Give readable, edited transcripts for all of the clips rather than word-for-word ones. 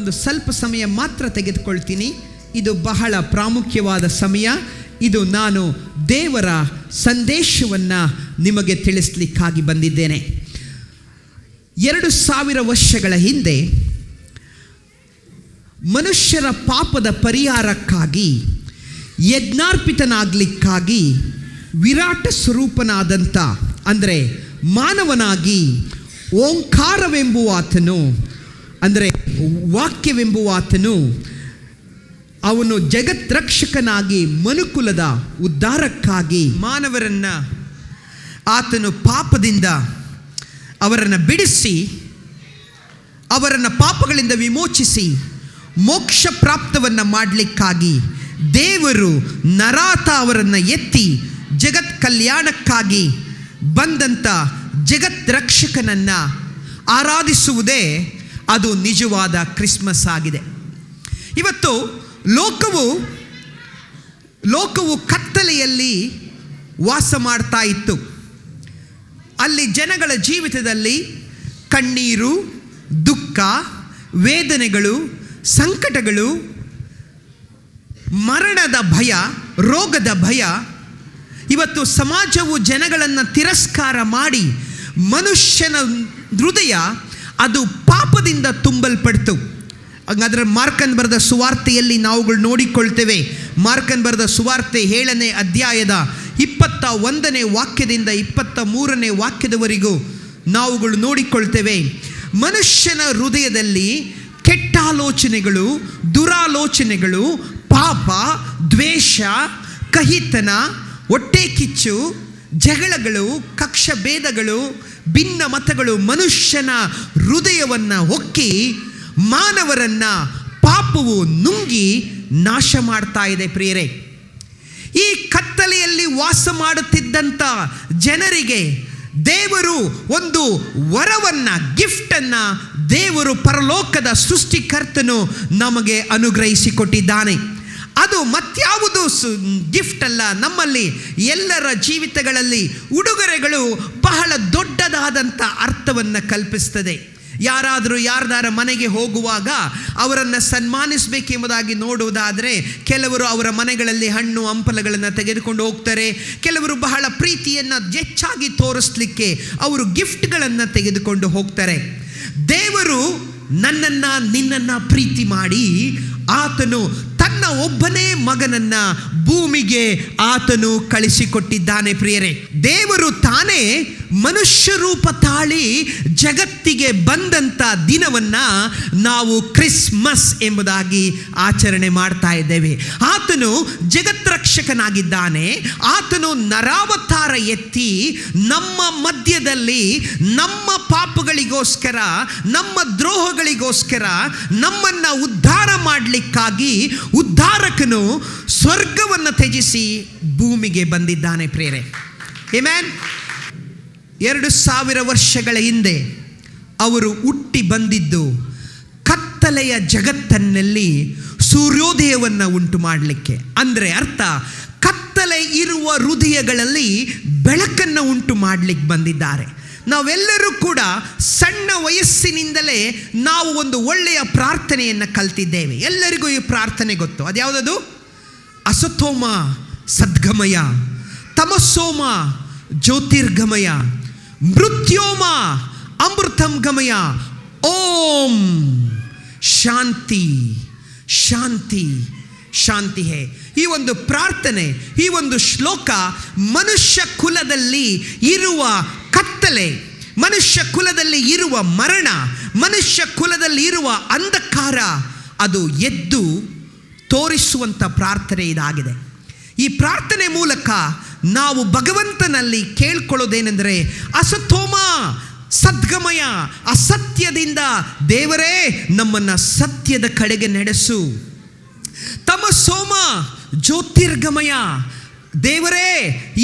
ಒಂದು ಸ್ವಲ್ಪ ಸಮಯ ಮಾತ್ರ ತೆಗೆದುಕೊಳ್ತೀನಿ. ಇದು ಬಹಳ ಪ್ರಾಮುಖ್ಯವಾದ ಸಮಯ. ಇದು ನಾನು ದೇವರ ಸಂದೇಶವನ್ನು ನಿಮಗೆ ತಿಳಿಸಲಿಕ್ಕಾಗಿ ಬಂದಿದ್ದೇನೆ. 2000 ವರ್ಷಗಳ ಹಿಂದೆ ಮನುಷ್ಯರ ಪಾಪದ ಪರಿಹಾರಕ್ಕಾಗಿ ಯಜ್ಞಾರ್ಪಿತನಾಗಲಿಕ್ಕಾಗಿ ವಿರಾಟ ಸ್ವರೂಪನಾದಂಥ, ಅಂದರೆ ಮಾನವನಾಗಿ ಓಂಕಾರವೆಂಬುವಾತನು, ಅಂದರೆ ವಾಕ್ಯವೆಂಬುವಾತನು, ಅವನು ಜಗತ್ರಕ್ಷಕನಾಗಿ ಮನುಕುಲದ ಉದ್ಧಾರಕ್ಕಾಗಿ ಮಾನವರನ್ನು ಆತನು ಪಾಪದಿಂದ ಅವರನ್ನು ಬಿಡಿಸಿ, ಅವರನ್ನು ಪಾಪಗಳಿಂದ ವಿಮೋಚಿಸಿ ಮೋಕ್ಷ ಪ್ರಾಪ್ತವನ್ನು ಮಾಡಲಿಕ್ಕಾಗಿ ದೇವರು ನರಾತ ಅವರನ್ನು ಎತ್ತಿ ಜಗತ್ ಕಲ್ಯಾಣಕ್ಕಾಗಿ ಬಂದಂಥ ಜಗತ್ ರಕ್ಷಕನನ್ನು ಆರಾಧಿಸುವುದೇ ಅದು ನಿಜವಾದ ಕ್ರಿಸ್ಮಸ್ ಆಗಿದೆ. ಇವತ್ತು ಲೋಕವು ಕತ್ತಲೆಯಲ್ಲಿ ವಾಸ ಮಾಡ್ತಾ ಇತ್ತು. ಅಲ್ಲಿ ಜನಗಳ ಜೀವಿತದಲ್ಲಿ ಕಣ್ಣೀರು, ದುಃಖ, ವೇದನೆಗಳು, ಸಂಕಟಗಳು, ಮರಣದ ಭಯ, ರೋಗದ ಭಯ. ಇವತ್ತು ಸಮಾಜವು ಜನಗಳನ್ನು ತಿರಸ್ಕಾರ ಮಾಡಿ ಮನುಷ್ಯನ ಹೃದಯ ಅದು ಪಾಪದಿಂದ ತುಂಬಲ್ಪಡ್ತು. ಹಾಗಾದರೆ ಮಾರ್ಕನ್ ಬರೆದ ಸುವಾರ್ತೆಯಲ್ಲಿ ನಾವುಗಳು ನೋಡಿಕೊಳ್ತೇವೆ. ಮಾರ್ಕನ್ ಬರೆದ ಸುವಾರ್ತೆ 7ನೇ ಅಧ್ಯಾಯದ 21ನೇ ವಾಕ್ಯದಿಂದ 23ನೇ ವಾಕ್ಯದವರೆಗೂ ನಾವುಗಳು ನೋಡಿಕೊಳ್ತೇವೆ. ಮನುಷ್ಯನ ಹೃದಯದಲ್ಲಿ ಕೆಟ್ಟ ಆಲೋಚನೆಗಳು, ದುರಾಲೋಚನೆಗಳು, ಪಾಪ, ದ್ವೇಷ, ಕಹಿತನ, ಹೊಟ್ಟೆ ಕಿಚ್ಚು, ಜಗಳಗಳು, ಕಕ್ಷ ಭೇದಗಳು, ಭಿನ್ನ ಮತಗಳು ಮನುಷ್ಯನ ಹೃದಯವನ್ನು ಹೊಕ್ಕಿ ಮಾನವರನ್ನು ಪಾಪವು ನುಂಗಿ ನಾಶ ಮಾಡ್ತಾ ಇದೆ. ಪ್ರಿಯರೇ, ಈ ಕತ್ತಲೆಯಲ್ಲಿ ವಾಸ ಮಾಡುತ್ತಿದ್ದಂಥ ಜನರಿಗೆ ದೇವರು ಒಂದು ವರವನ್ನು, ಗಿಫ್ಟನ್ನು ದೇವರು ಪರಲೋಕದ ಸೃಷ್ಟಿಕರ್ತನು ನಮಗೆ ಅನುಗ್ರಹಿಸಿಕೊಟ್ಟಿದ್ದಾನೆ. ಅದು ಮತ್ಯಾವುದು ಗಿಫ್ಟ್ ಅಲ್ಲ. ನಮ್ಮಲ್ಲಿ ಎಲ್ಲರ ಜೀವಿತಗಳಲ್ಲಿ ಉಡುಗೊರೆಗಳು ಬಹಳ ದೊಡ್ಡದಾದಂಥ ಅರ್ಥವನ್ನು ಕಲ್ಪಿಸ್ತದೆ. ಯಾರ್ದಾರ ಮನೆಗೆ ಹೋಗುವಾಗ ಅವರನ್ನು ಸನ್ಮಾನಿಸಬೇಕೆಂಬುದಾಗಿ ನೋಡುವುದಾದರೆ ಕೆಲವರು ಅವರ ಮನೆಗಳಲ್ಲಿ ಹಣ್ಣು ಹಂಪಲಗಳನ್ನು ತೆಗೆದುಕೊಂಡು ಹೋಗ್ತಾರೆ. ಕೆಲವರು ಬಹಳ ಪ್ರೀತಿಯನ್ನು ಹೆಚ್ಚಾಗಿ ತೋರಿಸಲಿಕ್ಕೆ ಅವರು ಗಿಫ್ಟ್ಗಳನ್ನು ತೆಗೆದುಕೊಂಡು ಹೋಗ್ತಾರೆ. ದೇವರು ನನ್ನನ್ನು ನಿನ್ನನ್ನು ಪ್ರೀತಿ ಮಾಡಿ ಆತನು ತನ್ನ ಒಬ್ಬನೇ ಮಗನನ್ನು ಭೂಮಿಗೆ ಆತನು ಕಳಿಸಿಕೊಟ್ಟಿದ್ದಾನೆ. ಪ್ರಿಯರೇ, ದೇವರು ತಾನೇ ಮನುಷ್ಯ ರೂಪ ತಾಳಿ ಜಗತ್ತಿಗೆ ಬಂದಂಥ ದಿನವನ್ನು ನಾವು ಕ್ರಿಸ್ಮಸ್ ಎಂಬುದಾಗಿ ಆಚರಣೆ ಮಾಡ್ತಾ ಇದ್ದೇವೆ. ಆತನು ಜಗತ್ರಕ್ಷಕನಾಗಿದ್ದಾನೆ. ಆತನು ನರಾವತಾರ ಎತ್ತಿ ನಮ್ಮ ಮಧ್ಯದಲ್ಲಿ ನಮ್ಮ ಪಾಪಗಳಿಗೋಸ್ಕರ, ನಮ್ಮ ದ್ರೋಹಗಳಿಗೋಸ್ಕರ ನಮ್ಮನ್ನು ಉದ್ಧಾರ ಮಾಡಲಿಕ್ಕಾಗಿ ಉದ್ಧಾರಕನು ಸ್ವರ್ಗವನ್ನು ತ್ಯಜಿಸಿ ಭೂಮಿಗೆ ಬಂದಿದ್ದಾನೆ. ಪ್ರಿಯರೇ, ಆಮೆನ್. 2000 ವರ್ಷಗಳ ಹಿಂದೆ ಅವರು ಹುಟ್ಟಿ ಬಂದಿದ್ದು ಕತ್ತಲೆಯ ಜಗತ್ತಿನಲ್ಲಿ ಸೂರ್ಯೋದಯವನ್ನು ಉಂಟು ಮಾಡಲಿಕ್ಕೆ. ಅಂದರೆ ಅರ್ಥ, ಕತ್ತಲೆ ಇರುವ ಹೃದಯಗಳಲ್ಲಿ ಬೆಳಕನ್ನು ಉಂಟು ಮಾಡಲಿಕ್ಕೆ ಬಂದಿದ್ದಾರೆ. ನಾವೆಲ್ಲರೂ ಕೂಡ ಸಣ್ಣ ವಯಸ್ಸಿನಿಂದಲೇ ನಾವು ಒಂದು ಒಳ್ಳೆಯ ಪ್ರಾರ್ಥನೆಯನ್ನು ಕಲ್ತಿದ್ದೇವೆ. ಎಲ್ಲರಿಗೂ ಈ ಪ್ರಾರ್ಥನೆ ಗೊತ್ತು. ಅದ್ಯಾವುದದು? ಅಸತೋಮ ಸದ್ಗಮಯ, ತಮಸೋಮ ಜ್ಯೋತಿರ್ಗಮಯ, ಮೃತ್ಯೋಮ ಅಮೃತಂ ಗಮಯ, ಓಂ ಶಾಂತಿ ಶಾಂತಿ ಶಾಂತಿ ಹೇ. ಈ ಒಂದು ಪ್ರಾರ್ಥನೆ, ಈ ಒಂದು ಶ್ಲೋಕ ಮನುಷ್ಯ ಕುಲದಲ್ಲಿ ಇರುವ ಕತ್ತಲೆ, ಮನುಷ್ಯ ಕುಲದಲ್ಲಿ ಇರುವ ಮರಣ, ಮನುಷ್ಯ ಕುಲದಲ್ಲಿ ಇರುವ ಅಂಧಕಾರ ಅದು ಎದ್ದು ತೋರಿಸುವಂಥ ಪ್ರಾರ್ಥನೆ ಇದಾಗಿದೆ. ಈ ಪ್ರಾರ್ಥನೆ ಮೂಲಕ ನಾವು ಭಗವಂತನಲ್ಲಿ ಕೇಳ್ಕೊಳ್ಳೋದೇನೆಂದರೆ, ಅಸತೋಮ ಸದ್ಗಮಯ, ಅಸತ್ಯದಿಂದ ದೇವರೇ ನಮ್ಮನ್ನು ಸತ್ಯದ ಕಡೆಗೆ ನಡೆಸು. ತಮಸೋಮ ಜ್ಯೋತಿರ್ಗಮಯ, ದೇವರೇ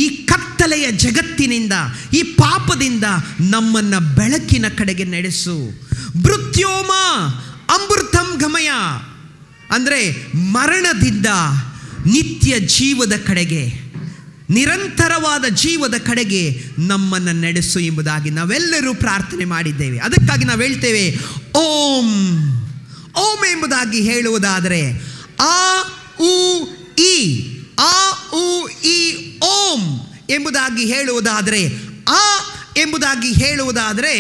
ಈ ಕತ್ತಲೆಯ ಜಗತ್ತಿನಿಂದ, ಈ ಪಾಪದಿಂದ ನಮ್ಮನ್ನು ಬೆಳಕಿನ ಕಡೆಗೆ ನಡೆಸು. ಮೃತ್ಯೋಮ ಅಮೃತಂ ಗಮಯ, ಅಂದರೆ ಮರಣದಿಂದ ನಿತ್ಯ ಜೀವದ ಕಡೆಗೆ, ನಿರಂತರವಾದ ಜೀವದ ಕಡೆಗೆ ನಮ್ಮನ್ನು ನಡೆಸು ಎಂಬುದಾಗಿ ನಾವೆಲ್ಲರೂ ಪ್ರಾರ್ಥನೆ ಮಾಡಿದ್ದೇವೆ. ಅದಕ್ಕಾಗಿ ನಾವು ಹೇಳ್ತೇವೆ, ಓಂ ಓಂ ಎಂಬುದಾಗಿ ಹೇಳುವುದಾದರೆ ಆ ಉ ಈ, ಆ ಉ ಈ ಓಂ ಎಂಬುದಾಗಿ ಹೇಳುವುದಾದರೆ, ಆ ಎಂಬುದಾಗಿ ಹೇಳುವುದಾದರೆ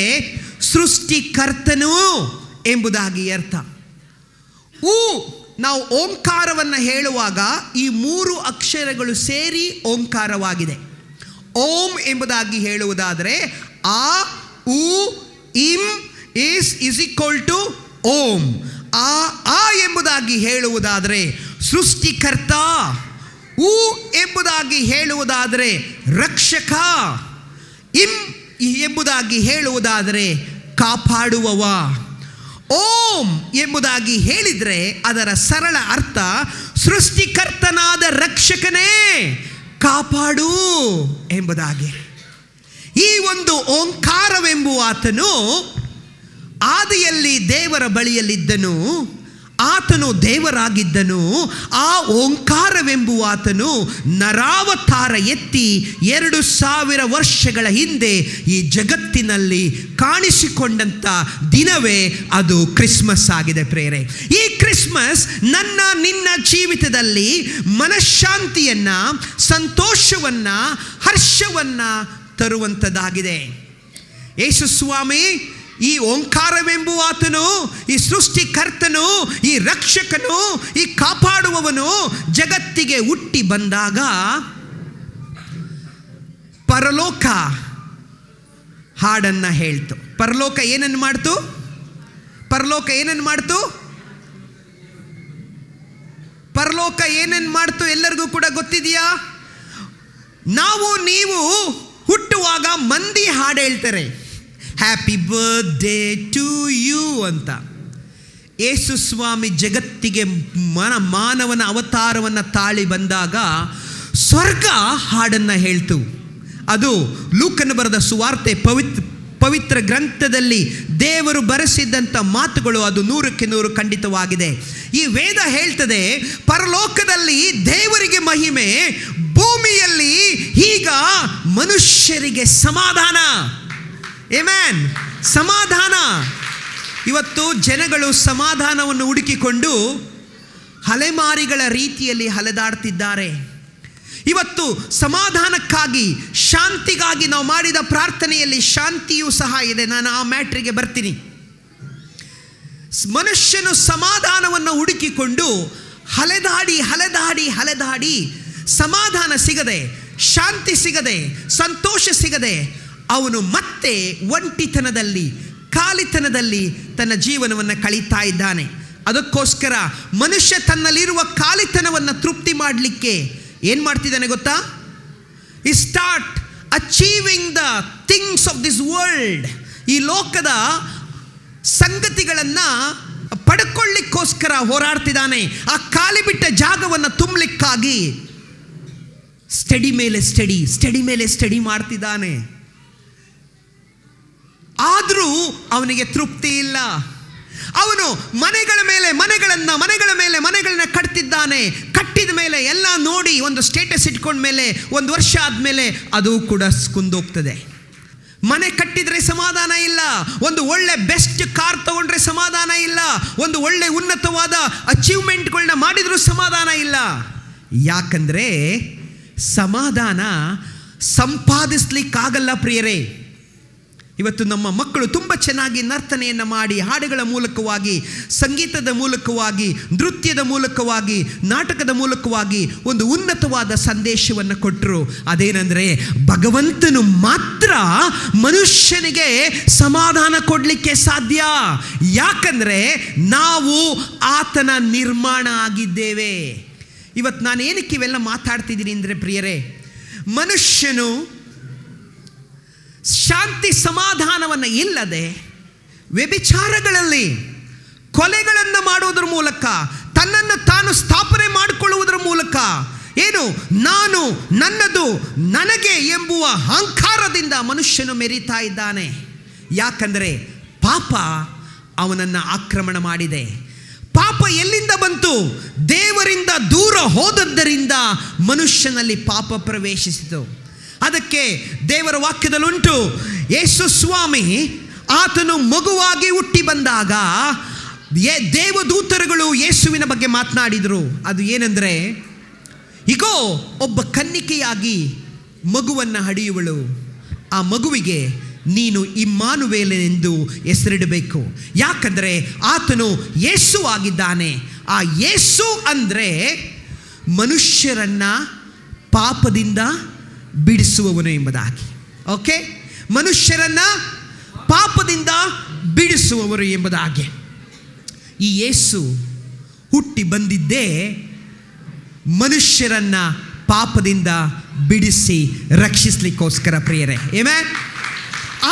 ಸೃಷ್ಟಿಕರ್ತನು ಎಂಬುದಾಗಿ ಅರ್ಥ. ಉ, ನಾವು ಓಂಕಾರವನ್ನು ಹೇಳುವಾಗ ಈ 3 ಅಕ್ಷರಗಳು ಸೇರಿ ಓಂಕಾರವಾಗಿದೆ. ಓಂ ಎಂಬುದಾಗಿ ಹೇಳುವುದಾದರೆ ಆ ಉ ಇಂ ಇಸ್ ಈಕ್ವಲ್ ಟು ಓಂ. ಆ ಎಂಬುದಾಗಿ ಹೇಳುವುದಾದರೆ ಸೃಷ್ಟಿಕರ್ತ, ಉ ಎಂಬುದಾಗಿ ಹೇಳುವುದಾದರೆ ರಕ್ಷಕ, ಇಂ ಎಂಬುದಾಗಿ ಹೇಳುವುದಾದರೆ ಕಾಪಾಡುವವ. ಓಂ ಎಂಬುದಾಗಿ ಹೇಳಿದರೆ ಅದರ ಸರಳ ಅರ್ಥ ಸೃಷ್ಟಿಕರ್ತನಾದ ರಕ್ಷಕನೇ ಕಾಪಾಡು ಎಂಬುದಾಗಿ. ಈ ಒಂದು ಓಂಕಾರವೆಂಬುವ ಆತನು ಆದಿಯಲ್ಲಿ ದೇವರ ಬಳಿಯಲ್ಲಿದ್ದನು, ಆತನು ದೇವರಾಗಿದ್ದನು. ಆ ಓಂಕಾರವೆಂಬುವ ಆತನು ನರಾವತಾರ ಎತ್ತಿ 2000 ವರ್ಷಗಳ ಹಿಂದೆ ಈ ಜಗತ್ತಿನಲ್ಲಿ ಕಾಣಿಸಿಕೊಂಡಂಥ ದಿನವೇ ಅದು ಕ್ರಿಸ್ಮಸ್ ಆಗಿದೆ ಪ್ರೇರೆ. ಈ ಕ್ರಿಸ್ಮಸ್ ನನ್ನ ನಿನ್ನ ಜೀವಿತದಲ್ಲಿ ಮನಃಶಾಂತಿಯನ್ನು, ಸಂತೋಷವನ್ನು, ಹರ್ಷವನ್ನು ತರುವಂಥದ್ದಾಗಿದೆ. ಯೇಸು ಸ್ವಾಮಿ ಈ ಓಂಕಾರವೆಂಬುವ ಆತನು, ಈ ಸೃಷ್ಟಿಕರ್ತನು, ಈ ರಕ್ಷಕನು, ಈ ಕಾಪಾಡುವವನು ಜಗತ್ತಿಗೆ ಹುಟ್ಟಿ ಬಂದಾಗ ಪರಲೋಕ ಹಾಡನ್ನು ಹೇಳ್ತು. ಪರಲೋಕ ಏನನ್ನು ಮಾಡ್ತು? ಪರಲೋಕ ಏನನ್ನು ಮಾಡ್ತು? ಪರಲೋಕ ಏನನ್ನು ಮಾಡ್ತು ಎಲ್ಲರಿಗೂ ಕೂಡ ಗೊತ್ತಿದೆಯಾ? ನಾವು ನೀವು ಹುಟ್ಟುವಾಗ ಮಂದಿ ಹಾಡು ಹೇಳ್ತಾರೆ, ಹ್ಯಾಪಿ ಬರ್ತ್ಡೇ ಟು ಯು ಅಂತ. ಯೇಸು ಸ್ವಾಮಿ ಜಗತ್ತಿಗೆ ಮಾನವನ ಅವತಾರವನ್ನು ತಾಳಿ ಬಂದಾಗ ಸ್ವರ್ಗ ಹಾಡನ್ನು ಹೇಳ್ತು. ಅದು ಲೂಕನು ಬರೆದ ಸುವಾರ್ತೆ ಪವಿತ್ರ ಗ್ರಂಥದಲ್ಲಿ ದೇವರು ಬರೆಸಿದ್ದಂಥ ಮಾತುಗಳು, ಅದು 100ಕ್ಕೆ 100 ಖಂಡಿತವಾಗಿದೆ. ಈ ವೇದ ಹೇಳ್ತದೆ, ಪರಲೋಕದಲ್ಲಿ ದೇವರಿಗೆ ಮಹಿಮೆ, ಭೂಮಿಯಲ್ಲಿ ಈಗ ಮನುಷ್ಯರಿಗೆ ಸಮಾಧಾನ. ಆಮೆನ್. ಸಮಾಧಾನ. ಇವತ್ತು ಜನಗಳು ಸಮಾಧಾನವನ್ನು ಹುಡುಕಿಕೊಂಡು ಅಲೆಮಾರಿಗಳ ರೀತಿಯಲ್ಲಿ ಅಲೆದಾಡ್ತಿದ್ದಾರೆ. ಇವತ್ತು ಸಮಾಧಾನಕ್ಕಾಗಿ, ಶಾಂತಿಗಾಗಿ ನಾವು ಮಾಡಿದ ಪ್ರಾರ್ಥನೆಯಲ್ಲಿ ಶಾಂತಿಯೂ ಸಹ ಇದೆ. ನಾನು ಆ ಮ್ಯಾಟ್ರಿಗೆ ಬರ್ತೀನಿ. ಮನುಷ್ಯನು ಸಮಾಧಾನವನ್ನು ಹುಡುಕಿಕೊಂಡು ಅಲೆದಾಡಿ ಸಮಾಧಾನ ಸಿಗದೆ, ಶಾಂತಿ ಸಿಗದೆ, ಸಂತೋಷ ಸಿಗದೆ ಅವನು ಮತ್ತೆ ಒಂಟಿತನದಲ್ಲಿ, ಖಾಲಿತನದಲ್ಲಿ ತನ್ನ ಜೀವನವನ್ನು ಕಳೀತಾ ಇದ್ದಾನೆ. ಅದಕ್ಕೋಸ್ಕರ ಮನುಷ್ಯ ತನ್ನಲ್ಲಿರುವ ಖಾಲಿತನವನ್ನು ತೃಪ್ತಿ ಮಾಡಲಿಕ್ಕೆ ಏನು ಮಾಡ್ತಿದ್ದಾನೆ ಗೊತ್ತಾ? ಈ start achieving the things of this world. ಈ ಲೋಕದ ಸಂಗತಿಗಳನ್ನು ಪಡ್ಕೊಳ್ಳಿಕ್ಕೋಸ್ಕರ ಹೋರಾಡ್ತಿದ್ದಾನೆ. ಆ ಖಾಲಿ ಬಿಟ್ಟ ಜಾಗವನ್ನು ತುಂಬಲಿಕ್ಕಾಗಿ ಸ್ಟಡಿ ಮೇಲೆ ಸ್ಟಡಿ ಮಾಡ್ತಿದ್ದಾನೆ. ಆದರೂ ಅವನಿಗೆ ತೃಪ್ತಿ ಇಲ್ಲ. ಅವನು ಮನೆಗಳ ಮೇಲೆ ಮನೆಗಳನ್ನ ಕಟ್ತಿದ್ದಾನೆ. ಕಟ್ಟಿದ ಮೇಲೆ ಎಲ್ಲ ನೋಡಿ ಒಂದು ಸ್ಟೇಟಸ್ ಇಟ್ಕೊಂಡ ಮೇಲೆ 1 ವರ್ಷ ಆದಮೇಲೆ ಅದು ಕೂಡ ಕುಂದೋಗ್ತದೆ. ಮನೆ ಕಟ್ಟಿದರೆ ಸಮಾಧಾನ ಇಲ್ಲ, ಒಂದು ಒಳ್ಳೆ ಬೆಸ್ಟ್ ಕಾರ್ ತಗೊಂಡ್ರೆ ಸಮಾಧಾನ ಇಲ್ಲ, ಒಂದು ಒಳ್ಳೆ ಉನ್ನತವಾದ ಅಚೀವ್ಮೆಂಟ್ಗಳನ್ನ ಮಾಡಿದರೂ ಸಮಾಧಾನ ಇಲ್ಲ. ಯಾಕಂದರೆ ಸಮಾಧಾನ ಸಂಪಾದಿಸ್ಲಿಕ್ಕಾಗಲ್ಲ ಪ್ರಿಯರೇ. ಇವತ್ತು ನಮ್ಮ ಮಕ್ಕಳು ತುಂಬ ಚೆನ್ನಾಗಿ ನರ್ತನೆಯನ್ನು ಮಾಡಿ, ಹಾಡುಗಳ ಮೂಲಕವಾಗಿ, ಸಂಗೀತದ ಮೂಲಕವಾಗಿ, ನೃತ್ಯದ ಮೂಲಕವಾಗಿ, ನಾಟಕದ ಮೂಲಕವಾಗಿ ಒಂದು ಉನ್ನತವಾದ ಸಂದೇಶವನ್ನು ಕೊಟ್ಟರು. ಅದೇನೆಂದರೆ, ಭಗವಂತನು ಮಾತ್ರ ಮನುಷ್ಯನಿಗೆ ಸಮಾಧಾನ ಕೊಡಲಿಕ್ಕೆ ಸಾಧ್ಯ. ಯಾಕಂದರೆ ನಾವು ಆತನ ನಿರ್ಮಾಣ ಆಗಿದ್ದೇವೆ. ಇವತ್ತು ನಾನು ಏನಕ್ಕೆ ಇವೆಲ್ಲ ಮಾತಾಡ್ತಿದ್ದೀನಿ ಅಂದರೆ ಪ್ರಿಯರೇ, ಮನುಷ್ಯನು ಶಾಂತಿ ಸಮಾಧಾನವನ್ನು ಇಲ್ಲದೆ ವ್ಯಭಿಚಾರಗಳಲ್ಲಿ, ಕೊಲೆಗಳನ್ನು ಮಾಡುವುದರ ಮೂಲಕ, ತನ್ನನ್ನು ತಾನು ಸ್ಥಾಪನೆ ಮಾಡಿಕೊಳ್ಳುವುದರ ಮೂಲಕ, ಏನು ನಾನು, ನನ್ನದು, ನನಗೆ ಎಂಬುವ ಅಹಂಕಾರದಿಂದ ಮನುಷ್ಯನು ಮೆರೀತಾ ಇದ್ದಾನೆ. ಯಾಕಂದರೆ ಪಾಪ ಅವನನ್ನು ಆಕ್ರಮಣ ಮಾಡಿದೆ. ಪಾಪ ಎಲ್ಲಿಂದ ಬಂತು? ದೇವರಿಂದ ದೂರ ಹೋದದ್ದರಿಂದ ಮನುಷ್ಯನಲ್ಲಿ ಪಾಪ ಪ್ರವೇಶಿಸಿತು. ಅದಕ್ಕೆ ದೇವರ ವಾಕ್ಯದಲ್ಲುಂಟು, ಯೇಸು ಸ್ವಾಮಿ ಆತನು ಮಗುವಾಗಿ ಹುಟ್ಟಿ ಬಂದಾಗ ದೇವದೂತರುಗಳು ಯೇಸುವಿನ ಬಗ್ಗೆ ಮಾತನಾಡಿದರು. ಅದು ಏನೆಂದರೆ, ಇಗೋ ಒಬ್ಬ ಕನ್ನಿಕೆಯಾಗಿ ಮಗುವನ್ನು ಹಡೆಯುವಳು, ಆ ಮಗುವಿಗೆ ನೀನು ಇಮ್ಮಾನುವೇಲನೆಂದು ಹೆಸರಿಡಬೇಕು, ಯಾಕಂದರೆ ಆತನು ಯೇಸು ಆಗಿದ್ದಾನೆ. ಆ ಯೇಸು ಅಂದರೆ ಮನುಷ್ಯರನ್ನು ಪಾಪದಿಂದ ಬಿಡಿಸುವವನು ಎಂಬುದಾಗಿ. ಓಕೆ, ಮನುಷ್ಯರನ್ನು ಪಾಪದಿಂದ ಬಿಡಿಸುವವರು ಎಂಬುದಾಗಿ. ಈ ಯೇಸು ಹುಟ್ಟಿ ಬಂದಿದ್ದೇ ಮನುಷ್ಯರನ್ನು ಪಾಪದಿಂದ ಬಿಡಿಸಿ ರಕ್ಷಿಸಲಿಕ್ಕೋಸ್ಕರ ಪ್ರಿಯರೇ. ಆಮೆನ್.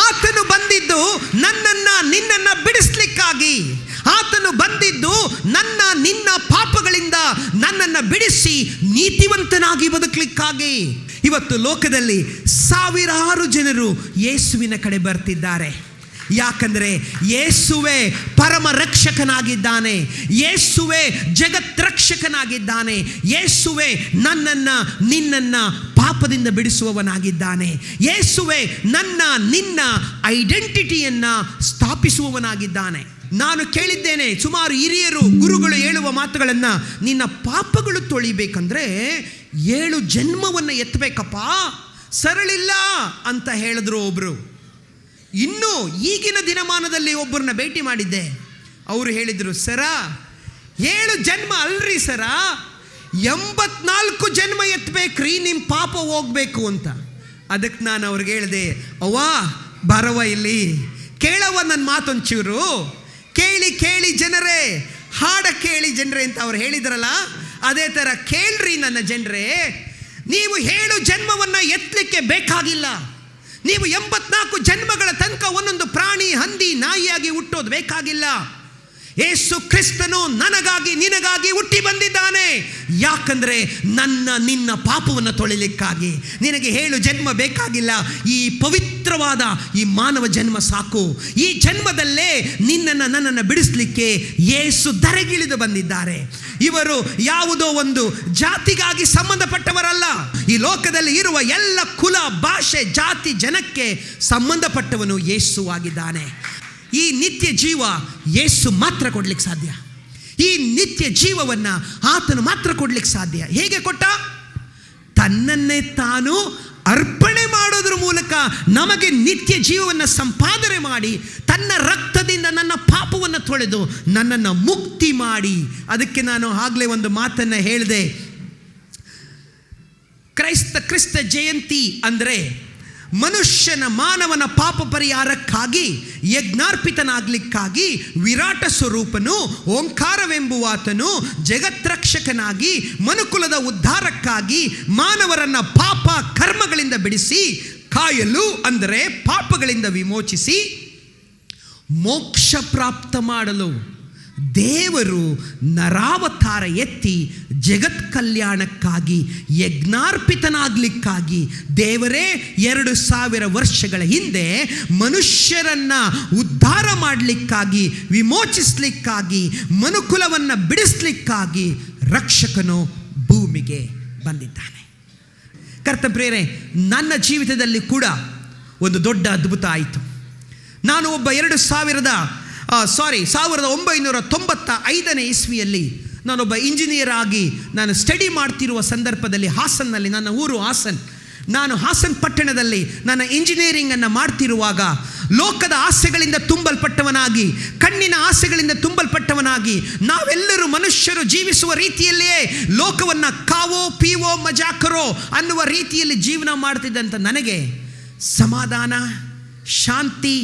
ಆತನು ಬಂದಿದ್ದು ನನ್ನನ್ನು ನಿನ್ನನ್ನು ಬಿಡಿಸ್ಲಿಕ್ಕಾಗಿ. ಆತನು ಬಂದಿದ್ದು ನಿನ್ನ ಪಾಪಗಳಿಂದ ನನ್ನನ್ನು ಬಿಡಿಸಿ ನೀತಿವಂತನಾಗಿ ಬದುಕಲಿಕ್ಕಾಗಿ. ಇವತ್ತು ಲೋಕದಲ್ಲಿ ಸಾವಿರಾರು ಜನರು ಯೇಸುವಿನ ಕಡೆ ಬರ್ತಿದ್ದಾರೆ. ಯಾಕಂದರೆ ಯೇಸುವೇ ಪರಮ ರಕ್ಷಕನಾಗಿದ್ದಾನೆ, ಯೇಸುವೇ ಜಗತ್ ರಕ್ಷಕನಾಗಿದ್ದಾನೆ, ಯೇಸುವೇ ನನ್ನನ್ನು ನಿನ್ನನ್ನು ಪಾಪದಿಂದ ಬಿಡಿಸುವವನಾಗಿದ್ದಾನೆ, ಯೇಸುವೇ ನಿನ್ನ ಐಡೆಂಟಿಟಿಯನ್ನು ಸ್ಥಾಪಿಸುವವನಾಗಿದ್ದಾನೆ. ನಾನು ಕೇಳಿದ್ದೇನೆ, ಸುಮಾರು ಹಿರಿಯರು ಗುರುಗಳು ಹೇಳುವ ಮಾತುಗಳನ್ನು, ನಿನ್ನ ಪಾಪಗಳು ತೊಳಿಬೇಕಂದ್ರೆ 7 ಜನ್ಮವನ್ನು ಎತ್ತಬೇಕಪ್ಪ, ಸರಳಿಲ್ಲ ಅಂತ ಹೇಳಿದ್ರು ಒಬ್ಬರು. ಇನ್ನು ಈಗಿನ ದಿನಮಾನದಲ್ಲಿ ಒಬ್ಬರನ್ನ ಭೇಟಿ ಮಾಡಿದ್ದೆ. ಅವರು ಹೇಳಿದರು, ಸರ 7 ಜನ್ಮ ಅಲ್ರಿ ಸರ, 84 ಜನ್ಮ ಎತ್ತಬೇಕ್ರಿ ನಿಮ್ಮ ಪಾಪ ಹೋಗ್ಬೇಕು ಅಂತ. ಅದಕ್ಕೆ ನಾನು ಅವ್ರಿಗೆ ಹೇಳಿದೆ, ಅವ್ವ ಬರವ ಇಲ್ಲಿ ಕೇಳವ ನನ್ನ ಮಾತೊಂಚೂರು, ಕೇಳಿ ಜನರೇ, ಹಾಡ ಕೇಳಿ ಜನರೇ ಅಂತ ಅವ್ರು ಹೇಳಿದ್ರಲ್ಲ, ಅದೇ ಥರ ಕೇಳ್ರಿ ನನ್ನ ಜನರೇ. ನೀವು 7 ಜನ್ಮವನ್ನು ಎತ್ತಲಿಕ್ಕೆ ಬೇಕಾಗಿಲ್ಲ. ನೀವು 84 ಜನ್ಮಗಳ ತನಕ ಒಂದೊಂದು ಪ್ರಾಣಿ, ಹಂದಿ, ನಾಯಿಯಾಗಿ ಹುಟ್ಟೋದು ಬೇಕಾಗಿಲ್ಲ. ಯೇಸು ಕ್ರಿಸ್ತನು ನನಗಾಗಿ ನಿನಗಾಗಿ ಹುಟ್ಟಿ ಬಂದಿದ್ದಾನೆ. ಯಾಕಂದರೆ ನಿನ್ನ ಪಾಪವನ್ನು ತೊಳಿಲಿಕ್ಕಾಗಿ. ನಿನಗೆ 7 ಜನ್ಮ ಬೇಕಾಗಿಲ್ಲ. ಈ ಪವಿತ್ರವಾದ ಈ ಮಾನವ ಜನ್ಮ ಸಾಕು. ಈ ಜನ್ಮದಲ್ಲೇ ನನ್ನನ್ನು ಬಿಡಿಸಲಿಕ್ಕೆ ಯೇಸು ಧರೆಗಿಳಿದು ಬಂದಿದ್ದಾರೆ. ಇವರು ಯಾವುದೋ ಒಂದು ಜಾತಿಗಾಗಿ ಸಂಬಂಧಪಟ್ಟವರಲ್ಲ. ಈ ಲೋಕದಲ್ಲಿ ಇರುವ ಎಲ್ಲ ಕುಲ, ಭಾಷೆ, ಜಾತಿ, ಜನಕ್ಕೆ ಸಂಬಂಧಪಟ್ಟವನು ಯೇಸು ಆಗಿದ್ದಾನೆ. ಈ ನಿತ್ಯ ಜೀವ ಯೇಸು ಮಾತ್ರ ಕೊಡ್ಲಿಕ್ಕೆ ಸಾಧ್ಯ. ಈ ನಿತ್ಯ ಜೀವವನ್ನು ಆತನು ಮಾತ್ರ ಕೊಡ್ಲಿಕ್ಕೆ ಸಾಧ್ಯ. ಹೇಗೆ ಕೊಟ್ಟ? ತನ್ನನ್ನೇ ತಾನು ಅರ್ಪಣೆ ಮಾಡೋದ್ರ ಮೂಲಕ ನಮಗೆ ನಿತ್ಯ ಜೀವವನ್ನು ಸಂಪಾದನೆ ಮಾಡಿ, ತನ್ನ ರಕ್ತದಿಂದ ನನ್ನ ಪಾಪವನ್ನು ತೊಳೆದು ನನ್ನನ್ನು ಮುಕ್ತಿ ಮಾಡಿ. ಅದಕ್ಕೆ ನಾನು ಆಗಲೇ ಒಂದು ಮಾತನ್ನು ಹೇಳಿದೆ. ಕ್ರಿಸ್ತ ಜಯಂತಿ ಅಂದರೆ ಮಾನವನ ಪಾಪ ಪರಿಹಾರಕ್ಕಾಗಿ, ಯಜ್ಞಾರ್ಪಿತನಾಗಲಿಕ್ಕಾಗಿ ವಿರಾಟ ಸ್ವರೂಪನು ಓಂಕಾರವೆಂಬುವಾತನು ಜಗತ್ರಕ್ಷಕನಾಗಿ ಮನುಕುಲದ ಉದ್ಧಾರಕ್ಕಾಗಿ ಮಾನವರನ್ನು ಪಾಪ ಕರ್ಮಗಳಿಂದ ಬಿಡಿಸಿ ಕಾಯಲು, ಅಂದರೆ ಪಾಪಗಳಿಂದ ವಿಮೋಚಿಸಿ ಮೋಕ್ಷ ಪ್ರಾಪ್ತ ಮಾಡಲು ದೇವರು ನರಾವತಾರ ಎತ್ತಿ ಜಗತ್ ಕಲ್ಯಾಣಕ್ಕಾಗಿ, ಯಜ್ಞಾರ್ಪಿತನಾಗಲಿಕ್ಕಾಗಿ ದೇವರೇ 2000 ವರ್ಷಗಳ ಹಿಂದೆ ಮನುಷ್ಯರನ್ನು ಉದ್ಧಾರ ಮಾಡಲಿಕ್ಕಾಗಿ, ವಿಮೋಚಿಸಲಿಕ್ಕಾಗಿ, ಮನುಕುಲವನ್ನು ಬಿಡಿಸಲಿಕ್ಕಾಗಿ ರಕ್ಷಕನು ಭೂಮಿಗೆ ಬಂದಿದ್ದಾನೆ. ಕರ್ತಪ್ರಿಯರೇ, ನನ್ನ ಜೀವಿತದಲ್ಲಿ ಕೂಡ ಒಂದು ದೊಡ್ಡ ಅದ್ಭುತ ಆಯಿತು. ನಾನು ಒಬ್ಬ 1995 ಇಸ್ವಿಯಲ್ಲಿ ನಾನೊಬ್ಬ ಇಂಜಿನಿಯರ್ ಆಗಿ ನಾನು ಸ್ಟಡಿ ಮಾಡ್ತಿರುವ ಸಂದರ್ಭದಲ್ಲಿ ಹಾಸನ್ನಲ್ಲಿ, ನನ್ನ ಊರು ಹಾಸನ್, ನಾನು ಹಾಸನ್ ಪಟ್ಟಣದಲ್ಲಿ ನನ್ನ ಇಂಜಿನಿಯರಿಂಗನ್ನು ಮಾಡ್ತಿರುವಾಗ ಲೋಕದ ಆಸೆಗಳಿಂದ ತುಂಬಲ್ಪಟ್ಟವನಾಗಿ, ಕಣ್ಣಿನ ಆಸೆಗಳಿಂದ ತುಂಬಲ್ಪಟ್ಟವನಾಗಿ, ನಾವೆಲ್ಲರೂ ಮನುಷ್ಯರು ಜೀವಿಸುವ ರೀತಿಯಲ್ಲಿಯೇ ಲೋಕವನ್ನು ಕಾವೋ ಪೀವೋ ಮಜಾಕರೋ ಅನ್ನುವ ರೀತಿಯಲ್ಲಿ ಜೀವನ ಮಾಡ್ತಿದ್ದಂಥ ನನಗೆ ಸಮಾಧಾನ, ಶಾಂತಿ,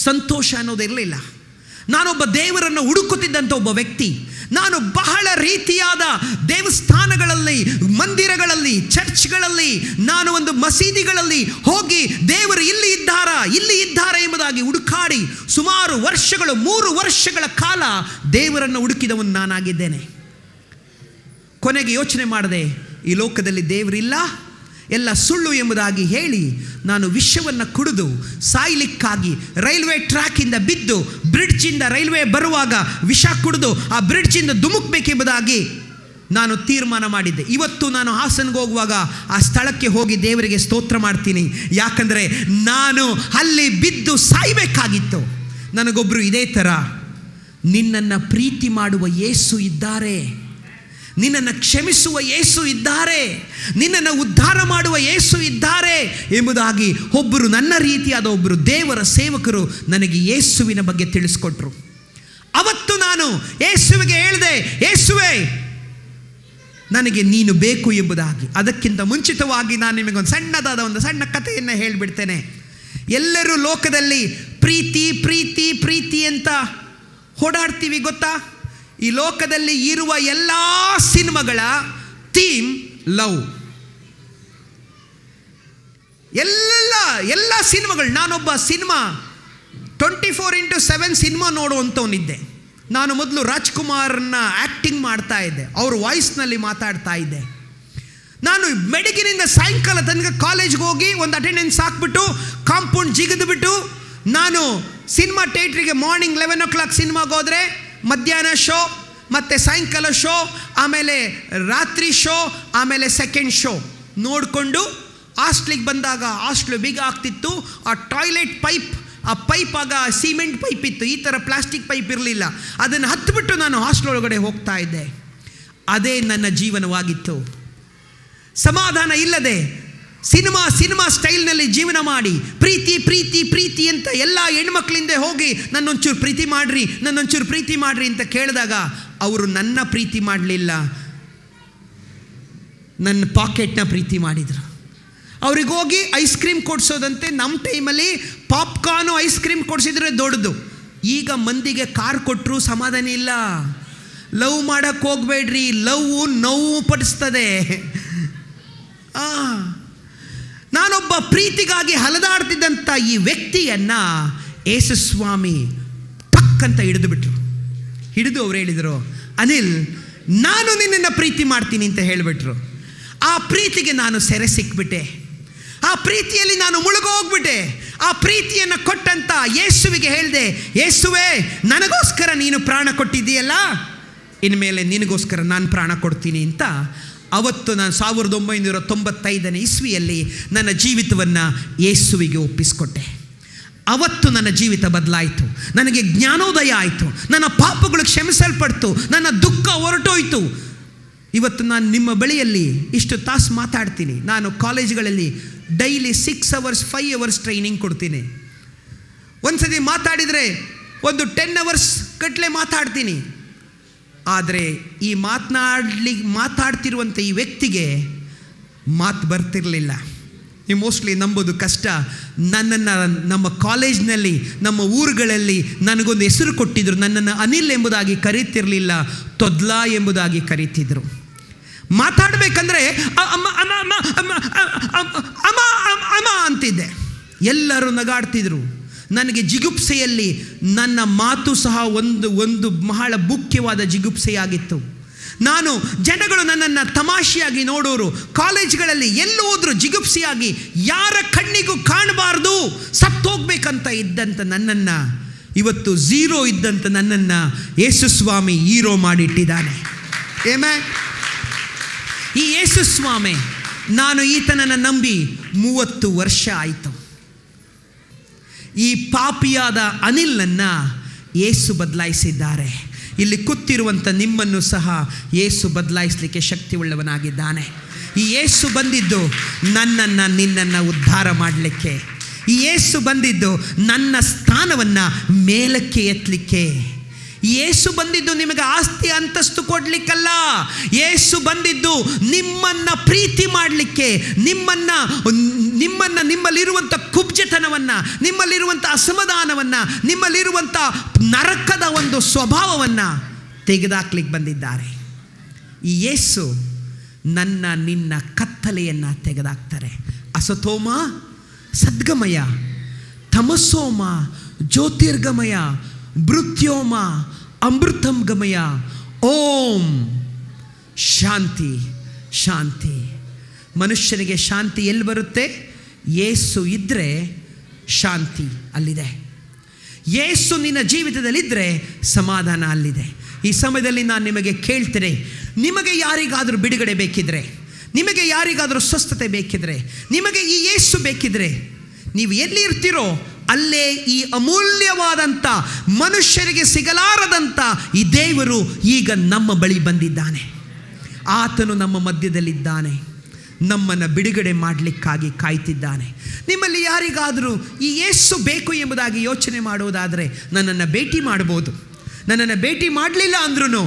ಸಂತೋಷ ಅನ್ನೋದಿರಲಿಲ್ಲ. ನಾನೊಬ್ಬ ದೇವರನ್ನು ಹುಡುಕುತ್ತಿದ್ದಂಥ ಒಬ್ಬ ವ್ಯಕ್ತಿ. ನಾನು ಬಹಳ ರೀತಿಯಾದ ದೇವಸ್ಥಾನಗಳಲ್ಲಿ, ಮಂದಿರಗಳಲ್ಲಿ, ಚರ್ಚ್ಗಳಲ್ಲಿ, ನಾನು ಒಂದು ಮಸೀದಿಗಳಲ್ಲಿ ಹೋಗಿ ದೇವರು ಇಲ್ಲಿ ಇದ್ದಾರಾ ಎಂಬುದಾಗಿ ಹುಡುಕಾಡಿ ಸುಮಾರು ವರ್ಷಗಳು, 3 ವರ್ಷಗಳ ಕಾಲ ದೇವರನ್ನು ಹುಡುಕಿದವನು ನಾನಾಗಿದ್ದೇನೆ. ಕೊನೆಗೆ ಯೋಚನೆ ಮಾಡಿದೆ, ಈ ಲೋಕದಲ್ಲಿ ದೇವರಿಲ್ಲ, ಎಲ್ಲ ಸುಳ್ಳು ಎಂಬುದಾಗಿ ಹೇಳಿ ನಾನು ವಿಷವನ್ನು ಕುಡಿದು ಸಾಯ್ಲಿಕ್ಕಾಗಿ ರೈಲ್ವೆ ಟ್ರ್ಯಾಕಿಂದ ಬಿದ್ದು, ಬ್ರಿಡ್ಜಿಂದ ರೈಲ್ವೆ ಬರುವಾಗ ವಿಷ ಕುಡಿದು ಆ ಬ್ರಿಡ್ಜಿಂದ ಧುಮುಕ್ಬೇಕೆಂಬುದಾಗಿ ನಾನು ತೀರ್ಮಾನ ಮಾಡಿದ್ದೆ. ಇವತ್ತು ನಾನು ಹಾಸನ್ಗೆ ಹೋಗುವಾಗ ಆ ಸ್ಥಳಕ್ಕೆ ಹೋಗಿ ದೇವರಿಗೆ ಸ್ತೋತ್ರ ಮಾಡ್ತೀನಿ. ಯಾಕಂದರೆ ನಾನು ಅಲ್ಲಿ ಬಿದ್ದು ಸಾಯಬೇಕಾಗಿತ್ತು. ನನಗೊಬ್ಬರು ಇದೇ ಥರ ನಿನ್ನನ್ನು ಪ್ರೀತಿ ಮಾಡುವ ಯೇಸು ಇದ್ದಾರೆ, ನಿನ್ನನ್ನು ಕ್ಷಮಿಸುವ ಯೇಸು ಇದ್ದಾರೆ, ನಿನ್ನನ್ನು ಉದ್ಧಾರ ಮಾಡುವ ಯೇಸು ಇದ್ದಾರೆ ಎಂಬುದಾಗಿ ಒಬ್ಬರು ನನ್ನ ರೀತಿಯಾದ ಒಬ್ಬರು ದೇವರ ಸೇವಕರು ನನಗೆ ಯೇಸುವಿನ ಬಗ್ಗೆ ತಿಳಿಸ್ಕೊಟ್ರು. ಅವತ್ತು ನಾನು ಯೇಸುವಿಗೆ ಹೇಳಿದೆ, ಯೇಸುವೇ ನನಗೆ ನೀನು ಬೇಕು ಎಂಬುದಾಗಿ. ಅದಕ್ಕಿಂತ ಮುಂಚಿತವಾಗಿ ನಾನು ನಿಮಗೊಂದು ಸಣ್ಣ ಕಥೆಯನ್ನು ಹೇಳಿಬಿಡ್ತೇನೆ. ಎಲ್ಲರೂ ಲೋಕದಲ್ಲಿ ಪ್ರೀತಿ ಪ್ರೀತಿ ಪ್ರೀತಿ ಅಂತ ಓಡಾಡ್ತೀವಿ, ಗೊತ್ತಾ? ಈ ಲೋಕದಲ್ಲಿ ಇರುವ ಎಲ್ಲ ಸಿನಿಮಾಗಳ ಥೀಮ್ ಲವ್. ಎಲ್ಲ ಸಿನಿಮಾಗಳು, ನಾನೊಬ್ಬ ಸಿನಿಮಾ 24/7 ಸಿನಿಮಾ ನೋಡುವಂಥವನಿದ್ದೆ. ನಾನು ಮೊದಲು ರಾಜ್ಕುಮಾರ್ನ ಆ್ಯಕ್ಟಿಂಗ್ ಮಾಡ್ತಾ ಇದ್ದೆ, ಅವ್ರ ವಾಯ್ಸ್ನಲ್ಲಿ ಮಾತಾಡ್ತಾ ಇದ್ದೆ. ನಾನು ಬೆಳಗಿನಿಂದ ಸಾಯಂಕಾಲ ತನಕ ಕಾಲೇಜ್ಗೆ ಹೋಗಿ ಒಂದು ಅಟೆಂಡೆನ್ಸ್ ಹಾಕ್ಬಿಟ್ಟು ಕಾಂಪೌಂಡ್ ಜಿಗಿದುಬಿಟ್ಟು ನಾನು ಸಿನಿಮಾ ಥಿಯೇಟ್ರಿಗೆ ಮಾರ್ನಿಂಗ್ 11 o'clock ಸಿನಿಮಾಗೆ ಹೋದರೆ ಮಧ್ಯಾಹ್ನ ಶೋ, ಮತ್ತು ಸಾಯಂಕಾಲ ಶೋ, ಆಮೇಲೆ ರಾತ್ರಿ ಶೋ, ಆಮೇಲೆ ಸೆಕೆಂಡ್ ಶೋ ನೋಡಿಕೊಂಡು ಹಾಸ್ಟ್ಲಿಗೆ ಬಂದಾಗ ಹಾಸ್ಟ್ಲು ಬೀಗ ಆಗ್ತಿತ್ತು. ಆ ಟಾಯ್ಲೆಟ್ ಆ ಪೈಪ್ ಆಗ ಸಿಮೆಂಟ್ ಪೈಪ್ ಇತ್ತು, ಈ ಥರ ಪ್ಲಾಸ್ಟಿಕ್ ಪೈಪ್ ಇರಲಿಲ್ಲ. ಅದನ್ನು ಹತ್ತಿಬಿಟ್ಟು ನಾನು ಹಾಸ್ಟೆಲ್ ಒಳಗಡೆ ಹೋಗ್ತಾ ಇದ್ದೆ. ಅದೇ ನನ್ನ ಜೀವನವಾಗಿತ್ತು. ಸಮಾಧಾನ ಇಲ್ಲದೆ ಸಿನಿಮಾ ಸ್ಟೈಲ್ನಲ್ಲಿ ಜೀವನ ಮಾಡಿ ಪ್ರೀತಿ ಪ್ರೀತಿ ಪ್ರೀತಿ ಅಂತ ಎಲ್ಲ ಹೆಣ್ಮಕ್ಳಿಂದ ಹೋಗಿ ನನ್ನೊಂಚೂರು ಪ್ರೀತಿ ಮಾಡಿರಿ ಅಂತ ಕೇಳಿದಾಗ ಅವರು ನನ್ನ ಪ್ರೀತಿ ಮಾಡಲಿಲ್ಲ, ನನ್ನ ಪಾಕೆಟ್ನ ಪ್ರೀತಿ ಮಾಡಿದರು. ಅವ್ರಿಗೋಗಿ ಐಸ್ ಕ್ರೀಮ್ ಕೊಡಿಸೋದಂತೆ. ನಮ್ಮ ಟೈಮಲ್ಲಿ ಪಾಪ್ಕಾರ್ನು ಐಸ್ ಕ್ರೀಮ್ ಕೊಡಿಸಿದ್ರೆ ದೊಡ್ಡದು. ಈಗ ಮಂದಿಗೆ ಕಾರ್ ಕೊಟ್ಟರು ಸಮಾಧಾನ ಇಲ್ಲ. ಲವ್ ಮಾಡೋಕ್ಕೆ ಹೋಗಬೇಡ್ರಿ, ಲವ್ ನೋವು ಪಡಿಸ್ತದೆ. ನಾನೊಬ್ಬ ಪ್ರೀತಿಗಾಗಿ ಹಲದಾಡ್ತಿದ್ದಂಥ ಈ ವ್ಯಕ್ತಿಯನ್ನು ಯೇಸುಸ್ವಾಮಿ ಟಕ್ಕಂತ ಹಿಡಿದು ಅವ್ರು ಹೇಳಿದರು, ಅನಿಲ್ ನಾನು ನಿನ್ನನ್ನು ಪ್ರೀತಿ ಮಾಡ್ತೀನಿ ಅಂತ ಹೇಳಿಬಿಟ್ರು. ಆ ಪ್ರೀತಿಗೆ ನಾನು ಸೆರೆ ಸಿಕ್ಬಿಟ್ಟೆ. ಆ ಪ್ರೀತಿಯಲ್ಲಿ ನಾನು ಮುಳುಗೋಗ್ಬಿಟ್ಟೆ. ಆ ಪ್ರೀತಿಯನ್ನು ಕೊಟ್ಟಂತ ಯೇಸುವಿಗೆ ಹೇಳಿದೆ, ಯೇಸುವೇ ನನಗೋಸ್ಕರ ನೀನು ಪ್ರಾಣ ಕೊಟ್ಟಿದ್ದೀಯಲ್ಲ, ಇನ್ಮೇಲೆ ನಿನಗೋಸ್ಕರ ನಾನು ಪ್ರಾಣ ಕೊಡ್ತೀನಿ ಅಂತ. ಅವತ್ತು ನಾನು 1995 ಇಸ್ವಿಯಲ್ಲಿ ನನ್ನ ಜೀವಿತವನ್ನು ಯೇಸುವಿಗೆ ಒಪ್ಪಿಸಿಕೊಟ್ಟೆ. ಅವತ್ತು ನನ್ನ ಜೀವಿತ ಬದಲಾಯಿತು. ನನಗೆ ಜ್ಞಾನೋದಯ ಆಯಿತು. ನನ್ನ ಪಾಪಗಳು ಕ್ಷಮಿಸಲ್ಪಡ್ತು. ನನ್ನ ದುಃಖ ಹೊರಟೋಯ್ತು. ಇವತ್ತು ನಾನು ನಿಮ್ಮ ಬಳಿಯಲ್ಲಿ ಇಷ್ಟು ತಾಸು ಮಾತಾಡ್ತೀನಿ. ನಾನು ಕಾಲೇಜ್ಗಳಲ್ಲಿ ಡೈಲಿ 6 hours 5 hours ಟ್ರೈನಿಂಗ್ ಕೊಡ್ತೀನಿ. ಒಂದು ಸತಿ ಮಾತಾಡಿದರೆ ಒಂದು 10 hours ಗಟ್ಟಲೆ ಮಾತಾಡ್ತೀನಿ. ಆದರೆ ಈ ಮಾತಾಡ್ತಿರುವಂಥ ಈ ವ್ಯಕ್ತಿಗೆ ಮಾತು ಬರ್ತಿರಲಿಲ್ಲ. ನೀವು ಮೋಸ್ಟ್ಲಿ ನಂಬೋದು ಕಷ್ಟ. ನನ್ನನ್ನು ನಮ್ಮ ಕಾಲೇಜ್ನಲ್ಲಿ, ನಮ್ಮ ಊರುಗಳಲ್ಲಿ ನನಗೊಂದು ಹೆಸರು ಕೊಟ್ಟಿದ್ದರು. ನನ್ನನ್ನು ಅನಿಲ್ ಎಂಬುದಾಗಿ ಕರೀತಿರಲಿಲ್ಲ, ತೊದ್ಲಾ ಎಂಬುದಾಗಿ ಕರೀತಿದ್ರು. ಮಾತಾಡಬೇಕಂದ್ರೆ ಅಮ್ಮ ಅಂತಿದ್ದೆ. ಎಲ್ಲರೂ ನಗಾಡ್ತಿದ್ರು. ನನಗೆ ಜಿಗುಪ್ಸೆಯಲ್ಲಿ ನನ್ನ ಮಾತು ಸಹ ಒಂದು ಬಹಳ ಮುಖ್ಯವಾದ ಜಿಗುಪ್ಸೆಯಾಗಿತ್ತು. ಜನಗಳು ನನ್ನನ್ನು ತಮಾಷೆಯಾಗಿ ನೋಡೋರು. ಕಾಲೇಜ್ಗಳಲ್ಲಿ ಎಲ್ಲೂ ಹೋದ್ರು ಜಿಗುಪ್ಸೆಯಾಗಿ, ಯಾರ ಕಣ್ಣಿಗೂ ಕಾಣಬಾರ್ದು, ಸತ್ತೋಗ್ಬೇಕಂತ ಇದ್ದಂಥ ನನ್ನನ್ನು, ಇವತ್ತು ಝೀರೋ ಇದ್ದಂಥ ನನ್ನನ್ನು ಯೇಸುಸ್ವಾಮಿ ಹೀರೋ ಮಾಡಿಟ್ಟಿದ್ದಾನೆ. ಈ ಯೇಸುಸ್ವಾಮಿ, ನಾನು ಈತನನ್ನು ನಂಬಿ 30 ವರ್ಷ ಆಯಿತು. ಈ ಪಾಪಿಯಾದ ಅನಿಲನ್ನು ಯೇಸು ಬದಲಾಯಿಸಿದ್ದಾರೆ. ಇಲ್ಲಿ ಕೂತಿರುವಂಥ ನಿಮ್ಮನ್ನು ಸಹ ಯೇಸು ಬದಲಾಯಿಸಲಿಕ್ಕೆ ಶಕ್ತಿ ಉಳ್ಳವನಾಗಿದ್ದಾನೆ. ಈ ಯೇಸು ಬಂದಿದ್ದು ನಿನ್ನನ್ನು ಉದ್ಧಾರ ಮಾಡಲಿಕ್ಕೆ. ಈ ಯೇಸು ಬಂದಿದ್ದು ನನ್ನ ಸ್ಥಾನವನ್ನು ಮೇಲಕ್ಕೆ ಎತ್ತಲಿಕ್ಕೆ. ಯೇಸು ಬಂದಿದ್ದು ನಿಮಗೆ ಆಸ್ತಿ ಅಂತಸ್ತು ಕೊಡಲಿಕ್ಕಲ್ಲ. ಯೇಸು ಬಂದಿದ್ದು ನಿಮ್ಮನ್ನು ಪ್ರೀತಿ ಮಾಡಲಿಕ್ಕೆ, ನಿಮ್ಮಲ್ಲಿರುವಂಥ ಕುಬ್ಜತನವನ್ನು, ನಿಮ್ಮಲ್ಲಿರುವಂಥ ಅಸಮಾಧಾನವನ್ನು, ನಿಮ್ಮಲ್ಲಿರುವಂಥ ನರಕದ ಒಂದು ಸ್ವಭಾವವನ್ನು ತೆಗೆದಾಕ್ಲಿಕ್ಕೆ ಬಂದಿದ್ದಾರೆ. ಈ ಯೇಸು ನಿನ್ನ ಕತ್ತಲೆಯನ್ನು ತೆಗೆದಾಕ್ತಾರೆ. ಅಸತೋಮ ಸದ್ಗಮಯ, ತಮಸೋಮ ಜ್ಯೋತಿರ್ಗಮಯ, ಮೃತ್ಯೋಮ ಅಮೃತಂ ಗಮಯ. ಓಂ ಶಾಂತಿ ಶಾಂತಿ. ಮನುಷ್ಯನಿಗೆ ಶಾಂತಿ ಎಲ್ಲಿ ಬರುತ್ತೆ? ಯೇಸು ಇದ್ದರೆ ಶಾಂತಿ ಅಲ್ಲಿದೆ. ಯೇಸು ನಿನ್ನ ಜೀವಿತದಲ್ಲಿದ್ದರೆ ಸಮಾಧಾನ ಅಲ್ಲಿದೆ. ಈ ಸಮಯದಲ್ಲಿ ನಾನು ನಿಮಗೆ ಕೇಳ್ತೇನೆ, ನಿಮಗೆ ಯಾರಿಗಾದರೂ ಬಿಡುಗಡೆ ಬೇಕಿದ್ರೆ, ನಿಮಗೆ ಯಾರಿಗಾದರೂ ಸ್ವಸ್ಥತೆ ಬೇಕಿದ್ರೆ, ನಿಮಗೆ ಈ ಯೇಸು ಬೇಕಿದ್ರೆ, ನೀವು ಎಲ್ಲಿ ಇರ್ತೀರೋ ಅಲ್ಲೇ ಈ ಅಮೂಲ್ಯವಾದಂಥ ಮನುಷ್ಯರಿಗೆ ಸಿಗಲಾರದಂಥ ಈ ದೇವರು ಈಗ ನಮ್ಮ ಬಳಿ ಬಂದಿದ್ದಾನೆ. ಆತನು ನಮ್ಮ ಮಧ್ಯದಲ್ಲಿದ್ದಾನೆ, ನಮ್ಮನ್ನು ಬಿಡುಗಡೆ ಮಾಡಲಿಕ್ಕಾಗಿ ಕಾಯ್ತಿದ್ದಾನೆ. ನಿಮ್ಮಲ್ಲಿ ಯಾರಿಗಾದರೂ ಈ ಯೇಸು ಬೇಕು ಎಂಬುದಾಗಿ ಯೋಚನೆ ಮಾಡುವುದಾದರೆ ನನ್ನನ್ನು ಭೇಟಿ ಮಾಡ್ಬೋದು. ನನ್ನನ್ನು ಭೇಟಿ ಮಾಡಲಿಲ್ಲ ಅಂದ್ರೂ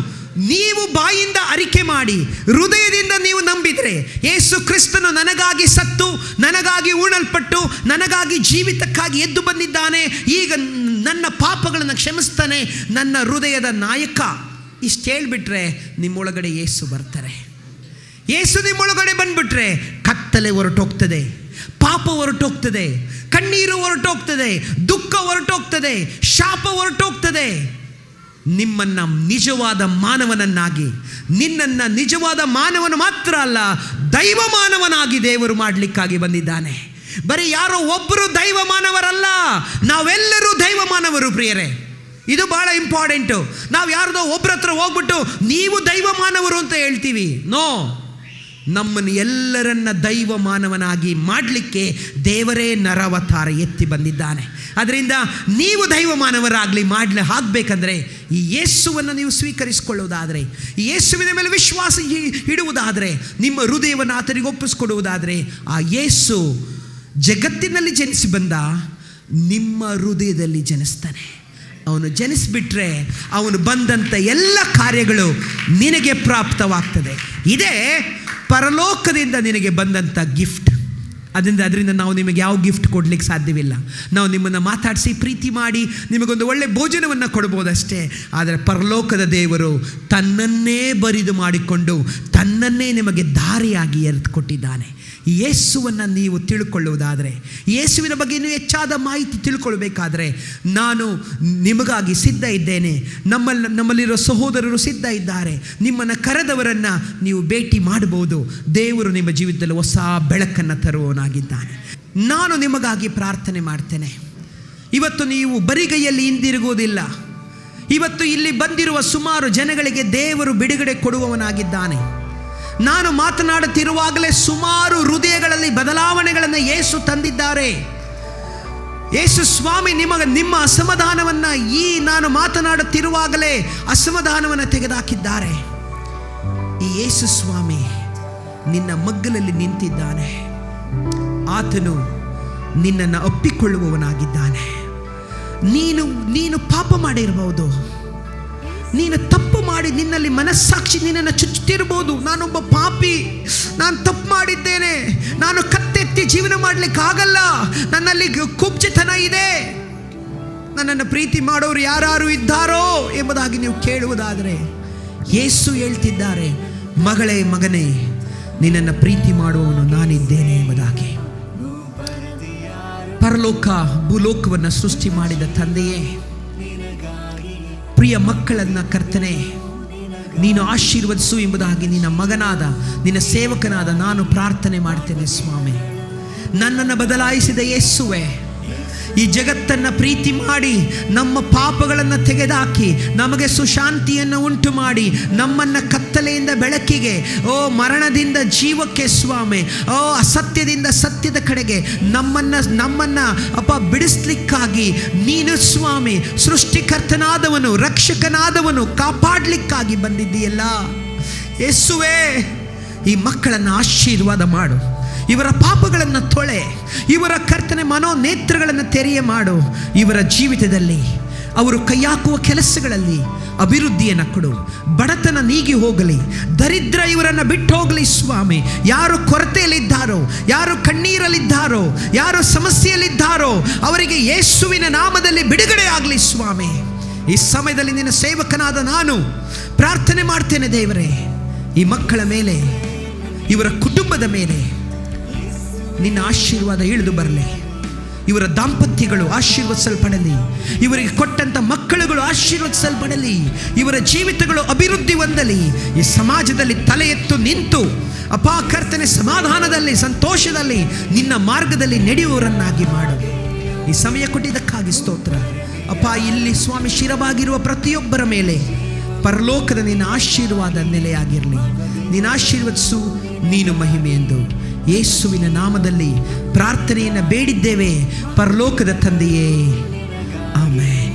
ನೀವು ಬಾಯಿಂದ ಅರಿಕೆ ಮಾಡಿ ಹೃದಯದಿಂದ ನೀವು ನಂಬಿದರೆ ಯೇಸು ಕ್ರಿಸ್ತನು ನನಗಾಗಿ ಸತ್ತು, ನನಗಾಗಿ ಉಣಲ್ಪಟ್ಟು, ನನಗಾಗಿ ಜೀವಿತಕ್ಕಾಗಿ ಎದ್ದು ಬಂದಿದ್ದಾನೆ, ಈಗ ನನ್ನ ಪಾಪಗಳನ್ನು ಕ್ಷಮಿಸ್ತಾನೆ, ನನ್ನ ಹೃದಯದ ನಾಯಕ, ಇಷ್ಟು ಹೇಳಿಬಿಟ್ರೆ ನಿಮ್ಮೊಳಗಡೆ ಯೇಸು ಬರ್ತಾರೆ. ಯೇಸು ನಿಮ್ಮೊಳಗಡೆ ಬಂದ್ಬಿಟ್ರೆ ಕತ್ತಲೆ ಹೊರಟೋಗ್ತದೆ, ಪಾಪ ಹೊರಟೋಗ್ತದೆ, ಕಣ್ಣೀರು ಹೊರಟೋಗ್ತದೆ, ದುಃಖ ಹೊರಟೋಗ್ತದೆ, ಶಾಪ ಹೊರಟೋಗ್ತದೆ. ನಿಮ್ಮನ್ನು ನಿಜವಾದ ಮಾನವನನ್ನಾಗಿ, ನಿನ್ನನ್ನು ನಿಜವಾದ ಮಾನವನು ಮಾತ್ರ ಅಲ್ಲ, ದೈವ ಮಾನವನಾಗಿ ದೇವರು ಮಾಡಲಿಕ್ಕಾಗಿ ಬಂದಿದ್ದಾನೆ. ಬರೀ ಯಾರೋ ಒಬ್ಬರು ದೈವ ಮಾನವರಲ್ಲ, ನಾವೆಲ್ಲರೂ ದೈವ ಮಾನವರು ಪ್ರಿಯರೇ. ಇದು ಬಹಳ ಇಂಪಾರ್ಟೆಂಟು. ನಾವು ಯಾರ್ದೋ ಒಬ್ಬರ ಹತ್ರ ಹೋಗ್ಬಿಟ್ಟು ನೀವು ದೈವ ಮಾನವರು ಅಂತ ಹೇಳ್ತೀವಿ. ನೋ, ನಮ್ಮನ್ನು ಎಲ್ಲರನ್ನ ದೈವ ಮಾನವನಾಗಿ ಮಾಡಲಿಕ್ಕೆ ದೇವರೇ ನರಾವತಾರ ಎತ್ತಿ ಬಂದಿದ್ದಾನೆ. ಅದರಿಂದ ನೀವು ದೈವ ಮಾನವರಾಗಲಿ ಆಗಬೇಕಂದ್ರೆ ಈ ಯೇಸುವನ್ನು ನೀವು ಸ್ವೀಕರಿಸಿಕೊಳ್ಳುವುದಾದರೆ, ಈ ಯೇಸುವಿನ ಮೇಲೆ ವಿಶ್ವಾಸ ಇಡುವುದಾದರೆ, ನಿಮ್ಮ ಹೃದಯವನ್ನು ಆತನಿಗೆ ಒಪ್ಪಿಸ್ಕೊಡುವುದಾದರೆ, ಆ ಯೇಸು ಜಗತ್ತಿನಲ್ಲಿ ಜನಿಸಿ ಬಂದ, ನಿಮ್ಮ ಹೃದಯದಲ್ಲಿ ಜನಿಸ್ತಾನೆ. ಅವನು ಜನಿಸಿಬಿಟ್ರೆ ಅವನು ಬಂದಂಥ ಎಲ್ಲ ಕಾರ್ಯಗಳು ನಿನಗೆ ಪ್ರಾಪ್ತವಾಗ್ತದೆ. ಇದೇ ಪರಲೋಕದಿಂದ ನಿನಗೆ ಬಂದಂಥ ಗಿಫ್ಟ್. ಅದರಿಂದ ನಾವು ನಿಮಗೆ ಯಾವ ಗಿಫ್ಟ್ ಕೊಡಲಿಕ್ಕೆ ಸಾಧ್ಯವಿಲ್ಲ. ನಾವು ನಿಮ್ಮನ್ನು ಮಾತಾಡಿಸಿ ಪ್ರೀತಿ ಮಾಡಿ ನಿಮಗೊಂದು ಒಳ್ಳೆ ಭೋಜನವನ್ನು ಕೊಡ್ಬೋದಷ್ಟೇ. ಆದರೆ ಪರಲೋಕದ ದೇವರು ತನ್ನನ್ನೇ ಬರಿದು ಮಾಡಿಕೊಂಡು ತನ್ನನ್ನೇ ನಿಮಗೆ ದಾರಿಯಾಗಿ ಎರೆದುಕೊಟ್ಟಿದ್ದಾನೆ. ಯೇಸುವನ್ನು ನೀವು ತಿಳ್ಕೊಳ್ಳುವುದಾದರೆ, ಯೇಸುವಿನ ಬಗ್ಗೆ ಇನ್ನೂ ಹೆಚ್ಚಾದ ಮಾಹಿತಿ ತಿಳ್ಕೊಳ್ಬೇಕಾದ್ರೆ ನಾನು ನಿಮಗಾಗಿ ಸಿದ್ಧ ಇದ್ದೇನೆ. ನಮ್ಮಲ್ಲಿರೋ ಸಹೋದರರು ಸಿದ್ಧ ಇದ್ದಾರೆ. ನಿಮ್ಮನ್ನು ಕರೆದವರನ್ನು ನೀವು ಭೇಟಿ ಮಾಡಬಹುದು. ದೇವರು ನಿಮ್ಮ ಜೀವಿತದಲ್ಲಿ ಹೊಸ ಬೆಳಕನ್ನು ತರುವವನಾಗಿದ್ದಾನೆ. ನಾನು ನಿಮಗಾಗಿ ಪ್ರಾರ್ಥನೆ ಮಾಡ್ತೇನೆ. ಇವತ್ತು ನೀವು ಬರಿಗೈಯಲ್ಲಿ ಹಿಂದಿರುಗುವುದಿಲ್ಲ. ಇವತ್ತು ಇಲ್ಲಿ ಬಂದಿರುವ ಸುಮಾರು ಜನಗಳಿಗೆ ದೇವರು ಬಿಡುಗಡೆ ಕೊಡುವವನಾಗಿದ್ದಾನೆ. ನಾನು ಮಾತನಾಡುತ್ತಿರುವಾಗಲೇ ಸುಮಾರು ಹೃದಯಗಳಲ್ಲಿ ಬದಲಾವಣೆಗಳನ್ನು ಯೇಸು ತಂದಿದ್ದಾರೆ. ಯೇಸು ಸ್ವಾಮಿ ನಿಮ್ಮ ಅಸಮಾಧಾನವನ್ನು ಈ ನಾನು ಮಾತನಾಡುತ್ತಿರುವಾಗಲೇ ಅಸಮಾಧಾನವನ್ನು ತೆಗೆದುಹಾಕಿದ್ದಾರೆ. ಈ ಯೇಸು ಸ್ವಾಮಿ ನಿನ್ನ ಮಗ್ಗಲಲ್ಲಿ ನಿಂತಿದ್ದಾನೆ. ಆತನು ನಿನ್ನನ್ನು ಅಪ್ಪಿಕೊಳ್ಳುವವನಾಗಿದ್ದಾನೆ. ನೀನು ಪಾಪ ಮಾಡಿರಬಹುದು, ನೀನು ತಪ್ಪು ಮಾಡಿ ನಿನ್ನಲ್ಲಿ ಮನಸ್ಸಾಕ್ಷಿ ನಿನ್ನನ್ನು ಚುಚ್ಚುತ್ತಿರ್ಬೋದು. ನಾನೊಬ್ಬ ಪಾಪಿ, ನಾನು ತಪ್ಪು ಮಾಡಿದ್ದೇನೆ, ನಾನು ಕತ್ತೆತ್ತಿ ಜೀವನ ಮಾಡಲಿಕ್ಕಾಗಲ್ಲ, ನನ್ನಲ್ಲಿ ಕುಬ್ಜತನ ಇದೆ, ನನ್ನನ್ನು ಪ್ರೀತಿ ಮಾಡೋರು ಯಾರು ಇದ್ದಾರೋ ಎಂಬುದಾಗಿ ನೀವು ಕೇಳುವುದಾದರೆ ಯೇಸು ಹೇಳ್ತಿದ್ದಾರೆ, ಮಗಳೇ ಮಗನೇ, ನಿನ್ನನ್ನು ಪ್ರೀತಿ ಮಾಡುವವನು ನಾನಿದ್ದೇನೆ ಎಂಬುದಾಗಿ. ಪರಲೋಕ ಭೂಲೋಕವನ್ನು ಸೃಷ್ಟಿ ಮಾಡಿದ ತಂದೆಯೇ, ಪ್ರಿಯ ಮಕ್ಕಳನ್ನು ಕರ್ತನೆ ನೀನು ಆಶೀರ್ವದಿಸು ಎಂಬುದಾಗಿ ನಿನ್ನ ಮಗನಾದ ನಿನ್ನ ಸೇವಕನಾದ ನಾನು ಪ್ರಾರ್ಥನೆ ಮಾಡ್ತೇನೆ. ಸ್ವಾಮಿ, ನನ್ನನ್ನು ಬದಲಾಯಿಸಿದ ಯೇಸುವೆ, ಈ ಜಗತ್ತನ್ನು ಪ್ರೀತಿ ಮಾಡಿ ನಮ್ಮ ಪಾಪಗಳನ್ನು ತೆಗೆದುಹಾಕಿ ನಮಗೆ ಸುಶಾಂತಿಯನ್ನು ಉಂಟು ಮಾಡಿ ನಮ್ಮನ್ನು ಕತ್ತಲೆಯಿಂದ ಬೆಳಕಿಗೆ, ಮರಣದಿಂದ ಜೀವಕ್ಕೆ ಸ್ವಾಮಿ, ಅಸತ್ಯದಿಂದ ಸತ್ಯದ ಕಡೆಗೆ ನಮ್ಮನ್ನು ಬಿಡಿಸ್ಲಿಕ್ಕಾಗಿ ನೀನು ಸ್ವಾಮಿ ಸೃಷ್ಟಿಕರ್ತನಾದವನು, ರಕ್ಷಕನಾದವನು, ಕಾಪಾಡಲಿಕ್ಕಾಗಿ ಬಂದಿದ್ದೀಯಲ್ಲ ಯೇಸುವೇ. ಈ ಮಕ್ಕಳನ್ನು ಆಶೀರ್ವಾದ ಮಾಡು, ಇವರ ಪಾಪಗಳನ್ನು ತೊಳೆ, ಇವರ ಕರ್ತನೆ ಮನೋನೇತ್ರಗಳನ್ನು ತೆರೆಯ ಮಾಡು. ಇವರ ಜೀವಿತದಲ್ಲಿ ಅವರು ಕೈಯಾಕುವ ಕೆಲಸಗಳಲ್ಲಿ ಅಭಿವೃದ್ಧಿಯನ್ನು ಕೊಡು. ಬಡತನ ನೀಗಿ ಹೋಗಲಿ, ದರಿದ್ರ ಇವರನ್ನು ಬಿಟ್ಟು ಹೋಗಲಿ ಸ್ವಾಮಿ. ಯಾರು ಕೊರತೆಯಲ್ಲಿದ್ದಾರೋ, ಯಾರು ಕಣ್ಣೀರಲ್ಲಿದ್ದಾರೋ, ಯಾರು ಸಮಸ್ಯೆಯಲ್ಲಿದ್ದಾರೋ ಅವರಿಗೆ ಯೇಸುವಿನ ನಾಮದಲ್ಲಿ ಬಿಡುಗಡೆ ಆಗಲಿ ಸ್ವಾಮಿ. ಈ ಸಮಯದಲ್ಲಿ ನಿನ್ನ ಸೇವಕನಾದ ನಾನು ಪ್ರಾರ್ಥನೆ ಮಾಡ್ತೇನೆ ದೇವರೇ, ಈ ಮಕ್ಕಳ ಮೇಲೆ, ಇವರ ಕುಟುಂಬದ ಮೇಲೆ ನಿನ್ನ ಆಶೀರ್ವಾದ ಇಳಿದು ಬರಲಿ. ಇವರ ದಾಂಪತ್ಯಗಳು ಆಶೀರ್ವದಿಸಲ್ಪಡಲಿ, ಇವರಿಗೆ ಕೊಟ್ಟಂಥ ಮಕ್ಕಳುಗಳು ಆಶೀರ್ವದಿಸಲ್ಪಡಲಿ, ಇವರ ಜೀವಿತಗಳು ಅಭಿವೃದ್ಧಿ ಹೊಂದಲಿ. ಈ ಸಮಾಜದಲ್ಲಿ ತಲೆ ಎತ್ತು ನಿಂತು ಕರ್ತನೆ ಸಮಾಧಾನದಲ್ಲಿ, ಸಂತೋಷದಲ್ಲಿ ನಿನ್ನ ಮಾರ್ಗದಲ್ಲಿ ನಡೆಯುವವರನ್ನಾಗಿ ಮಾಡು. ಈ ಸಮಯ ಕೊಟ್ಟಿದ್ದಕ್ಕಾಗಿ ಸ್ತೋತ್ರ ಇಲ್ಲಿ ಸ್ವಾಮಿ ಶಿರವಾಗಿರುವ ಪ್ರತಿಯೊಬ್ಬರ ಮೇಲೆ ಪರಲೋಕದ ನಿನ್ನ ಆಶೀರ್ವಾದ ನೆಲೆಯಾಗಿರಲಿ. ನೀನು ಆಶೀರ್ವದಿಸು, ನೀನು ಮಹಿಮೆ ಎಂದು ಯೇಸುವಿನ ನಾಮದಲ್ಲಿ ಪ್ರಾರ್ಥನೆಯನ್ನು ಬೇಡಿದ್ದೇವೆ ಪರಲೋಕದ ತಂದೆಯೇ, ಆಮೆನ್.